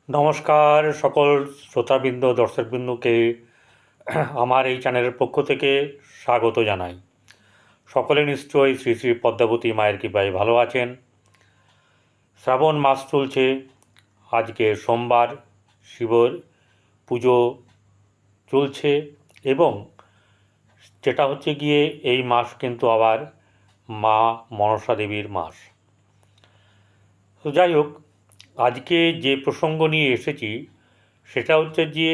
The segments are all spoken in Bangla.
নমস্কার সকল শ্রোতাবৃন্দ দর্শকবৃন্দকে আমার এই চ্যানেলের পক্ষ থেকে স্বাগত জানাই। সকলে নিশ্চয়ই শ্রী শ্রী পদ্মাবতী মায়ের কৃপায় ভালো আছেন। শ্রাবণ মাস চলছে, আজকে সোমবার শিবর পুজো চলছে এবং যেটা হচ্ছে গিয়ে এই মাস কিন্তু আবার মা মনসা দেবীর মাস। তো যাই হোক, আজকে যে প্রসঙ্গ নিয়ে এসেছি সেটা হচ্ছে যে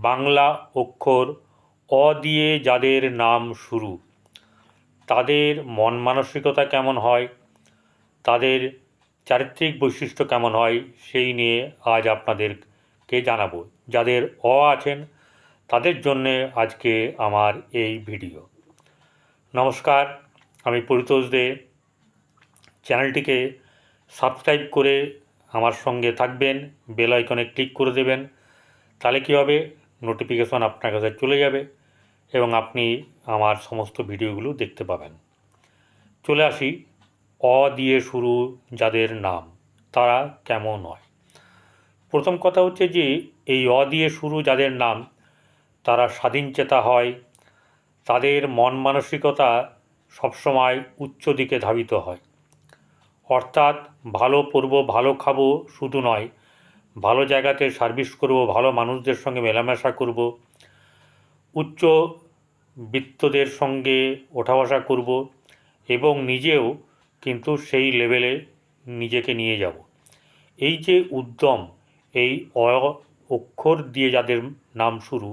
বাংলা অক্ষর অ দিয়ে যাদের নাম শুরু তাদের মন মানসিকতা কেমন হয়, তাদের চারিত্রিক বৈশিষ্ট্য কেমন হয় সেই নিয়ে আজ আপনাদেরকে জানাবো। যাদের অ আছেন তাদের জন্যে আজকে আমার এই ভিডিও। নমস্কার, আমি পরিতোষ দে। চ্যানেলটিকে সাবস্ক্রাইব করে আমার সঙ্গে থাকবেন, বেল আইকনে ক্লিক করে দেবেন। তাহলে কী হবে, নোটিফিকেশন আপনার কাছে চলে যাবে এবং আপনি আমার সমস্ত ভিডিওগুলো দেখতে পাবেন। চলে আসি অ দিয়ে শুরু যাদের নাম, তারা কেমন হয়। প্রথম কথা হচ্ছে যে এই অ দিয়ে শুরু যাদের নাম তারা স্বাধীনচেতা হয়, তাদের মন মানসিকতা সবসময় উচ্চ দিকে ধাবিত হয়। অর্থাৎ ভালো পড়ব, ভালো খাবো শুধু নয়, ভালো জায়গাতে সার্ভিস করব, ভালো মানুষদের সঙ্গে মেলামেশা করব, উচ্চ বিত্তদের সঙ্গে ওঠা বসা করব এবং নিজেও কিন্তু সেই লেভেলে নিজেকে নিয়ে যাব। এই যে উদ্যম, এই অক্ষর দিয়ে যাদের নাম শুরু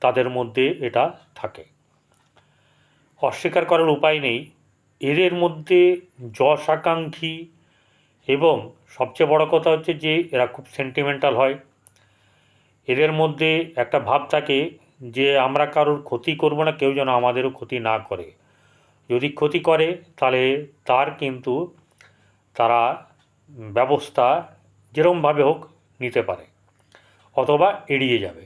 তাদের মধ্যে এটা থাকে। অস্বীকার করার উপায় নেই, এদের মধ্যে যশ আকাঙ্ক্ষী এবং সবচেয়ে বড় কথা হচ্ছে যে এরা খুব সেন্টিমেন্টাল হয়। এদের মধ্যে একটা ভাব থাকে যে আমরা কারোর ক্ষতি করব না, কেউ যেন আমাদেরও ক্ষতি না করে। যদি ক্ষতি করে তাহলে তার কিন্তু তারা ব্যবস্থা যেরকমভাবে হোক নিতে পারে অথবা এড়িয়ে যাবে।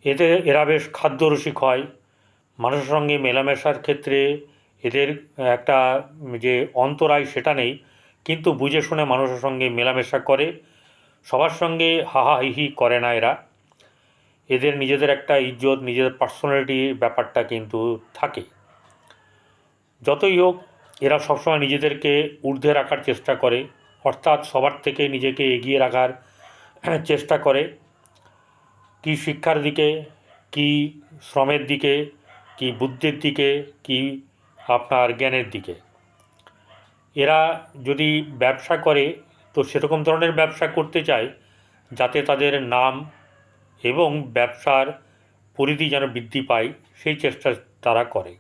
এতে এরা বেশ খাদ্যরসিক হয়। মানুষের সঙ্গে মেলামেশার ক্ষেত্রে এদের একটা যে অন্তরায় সেটা নেই, কিন্তু বুঝে শুনে মানুষের সঙ্গে মেলামেশা করে। সবার সঙ্গে হাহা হিহি করে না এরা। এদের নিজেদের একটা ইজ্জত, নিজেদের পার্সোনালিটি ব্যাপারটা কিন্তু থাকে। যতই হোক, এরা সবসময় নিজেদেরকে ঊর্ধ্বে রাখার চেষ্টা করে, অর্থাৎ সবার থেকে নিজেকে এগিয়ে রাখার চেষ্টা করে। কি শিক্ষার দিকে, কি শ্রমের দিকে, কি বুদ্ধির দিকে, কি আপনার জ্ঞানের দিকে। এরা যদি ব্যবসা করে তো সেরকম ধরনের ব্যবসা করতে চায় যাতে তাদের নাম এবং ব্যবসার পরিধি যেন বৃদ্ধি পায়, সেই চেষ্টা তারা করে।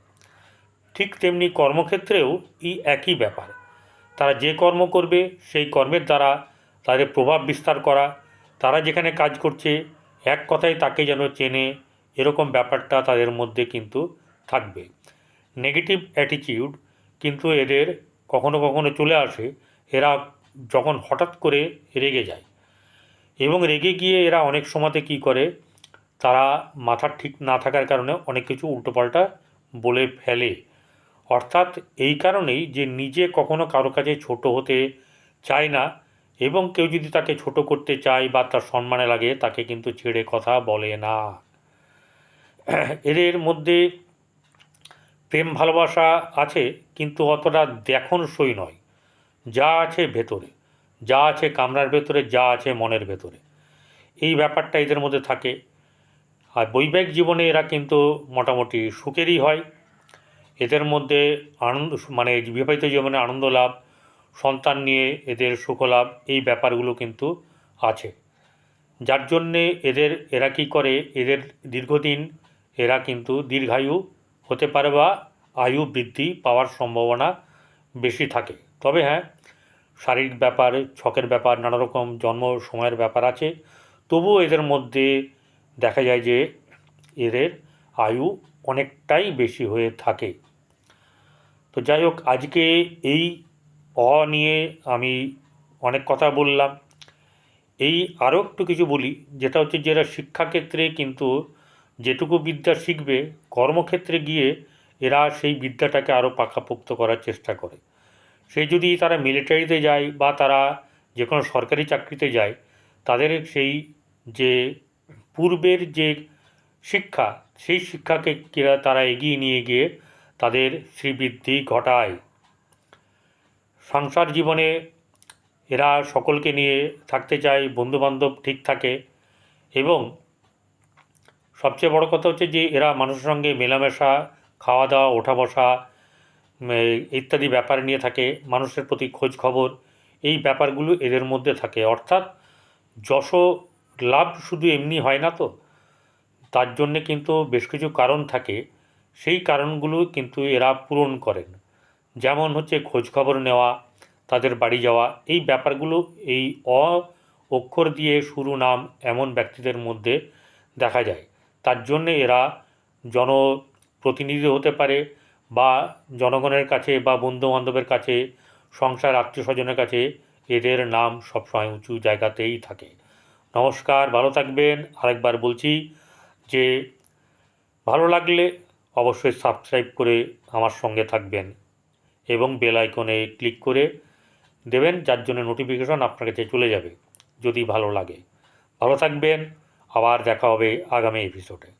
ঠিক তেমনি কর্মক্ষেত্রেও এই একই ব্যাপার। তারা যে কর্ম করবে সেই কর্মের দ্বারা তাদের প্রভাব বিস্তার করা, তারা যেখানে কাজ করছে এক কথায় তাকে যেন চেনে, এরকম ব্যাপারটা তাদের মধ্যে কিন্তু থাকবে। নেগেটিভ অ্যাটিটিউড কিন্তু এদের কখনো কখনো চলে আসে। এরা যখন হঠাৎ করে রেগে যায় এবং রেগে গিয়ে এরা অনেক সময়তে কী করে, তারা মাথা ঠিক না থাকার কারণে অনেক কিছু উল্টোপাল্টা বলে ফেলে। অর্থাৎ এই কারণেই যে নিজে কখনো কারো কাছে ছোট হতে চায় না এবং কেউ যদি তাকে ছোট করতে চায় বা তার সম্মানে লাগে তাকে কিন্তু ছেড়ে কথা বলে না। এদের মধ্যে প্রেম ভালোবাসা আছে কিন্তু অতটা দেখানোসই নয়। যা আছে ভেতরে, যা আছে কামরার ভেতরে, যা আছে মনের ভেতরে, এই ব্যাপারটা এদের মধ্যে থাকে। আর বৈবাহিক জীবনে এরা কিন্তু মোটামুটি সুখেরই হয়। এদের মধ্যে আনন্দ মানে বিবাহিত জীবনে আনন্দ লাভ, সন্তান নিয়ে এদের সুখলাভ, এই ব্যাপারগুলো কিন্তু আছে। যার জন্যে এরা কী করে, এদের দীর্ঘদিন এরা কিন্তু দীর্ঘায়ু হতে পারে বা আয়ু বৃদ্ধি পাওয়ার সম্ভাবনা বেশি থাকে। তবে হ্যাঁ, শারীরিক ব্যাপার, ছকের ব্যাপার, নানা রকম জন্ম সময়ের ব্যাপার আছে, তবুও এদের মধ্যে দেখা যায় যে এদের আয়ু অনেকটাই বেশি হয়ে থাকে। তো যাই হোক, আজকে এই অ নিয়ে আমি অনেক কথা বললাম। এই আরও একটু কিছু বলি, যেটা হচ্ছে যে এরা শিক্ষাক্ষেত্রে কিন্তু যেটুকু বিদ্যা শিখবে, কর্মক্ষেত্রে গিয়ে এরা সেই বিদ্যাটাকে আরও পাকাপোক্ত করার চেষ্টা করে। সেই যদি তারা মিলিটারিতে যায় বা তারা যে কোনো সরকারি চাকরিতে যায়, তাদের সেই যে পূর্বের যে শিক্ষা, সেই শিক্ষাকে তারা এগিয়ে নিয়ে গিয়ে তাদের শ্রীবৃদ্ধি ঘটায়। সংসার জীবনে এরা সকলকে নিয়ে থাকতে চায়, বন্ধুবান্ধব ঠিক থাকে, এবং সবচেয়ে বড় কথা হচ্ছে যে এরা মানুষের সঙ্গে মেলামেশা, খাওয়া দাওয়া, ওঠা বসা ইত্যাদি ব্যাপার নিয়ে থাকে, মানুষের প্রতি খোঁজ খবর, এই ব্যাপারগুলো এদের মধ্যে থাকে। অর্থাৎ যশ লাভ শুধু এমনি হয় না তো, তার জন্যে কিন্তু বেশ কিছু কারণ থাকে, সেই কারণগুলো কিন্তু এরা পূরণ করেন। যেমন হচ্ছে খোঁজ খবর নেওয়া, তাদের বাড়ি যাওয়া, এই ব্যাপারগুলো এই অক্ষর দিয়ে শুরু নাম এমন ব্যক্তিদের মধ্যে দেখা যায়। তার জন্যে এরা জনপ্রতিনিধি হতে পারে, বা জনগণের কাছে বা বন্ধুবান্ধবের কাছে, সংসার আত্মীয় স্বজনের কাছে এদের নাম সবসময় উঁচু জায়গাতেই থাকে। নমস্কার, ভালো থাকবেন। আরেকবার বলছি যে ভালো লাগলে অবশ্যই সাবস্ক্রাইব করে আমার সঙ্গে থাকবেন এবং বেল আইকনে ক্লিক করে দেবেন, যার জন্য নোটিফিকেশন আপনার কাছে চলে যাবে যদি ভালো লাগে। ভালো থাকবেন, আবার দেখা হবে আগামী এপিসোডে।